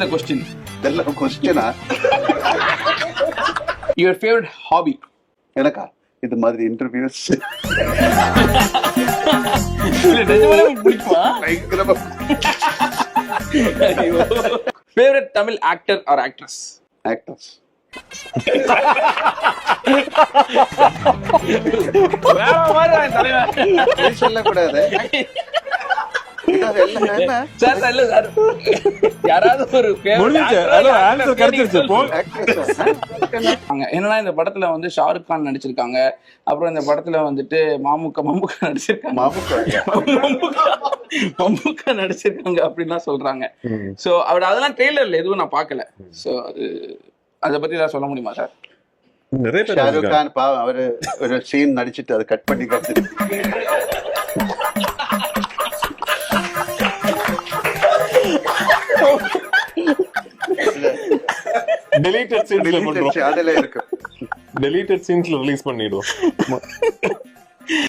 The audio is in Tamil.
the question. இதெல்லாம் கொஸ்டினா? Your favorite hobby? எனக்கா இது மாதிரி இன்டர்வியூஸ் நிஜமாவே பிடிக்குமா? பயங்கரமா. Favorite Tamil actor or actress? Actors வேற மாதிரி தலைவன் சொல்லக்கூடாது. சார் இல்ல சார், யாராவது ஒரு என்னன்னா இந்த படத்துல வந்து ஷாருக் கான் நடிச்சிருக்காங்க, அப்புறம் இந்த படத்துல வந்துட்டு மம்முக்கா நடிச்சிருக்காங்க, மம்முக்கா நடிச்சிருக்காங்க அப்படின்லாம் சொல்றாங்க. சோ அவர் அதெல்லாம் ட்ரெய்லர்ல எதுவும் நான் பார்க்கல. சோ அதை பத்தி ஏதாவது சொல்ல முடியுமா சார்? ஷாருக் கான் பாவம், அவரு ஒரு சீன் நடிச்சிட்டு அதை கட் பண்ணி காட்டு. டெலீட்டட் சீன்ஸ்ல பண்றோம். அதுல இருக்கு. டெலீட்டட் சீன்ஸ்ல ரிலீஸ் பண்ணிடுவோம்.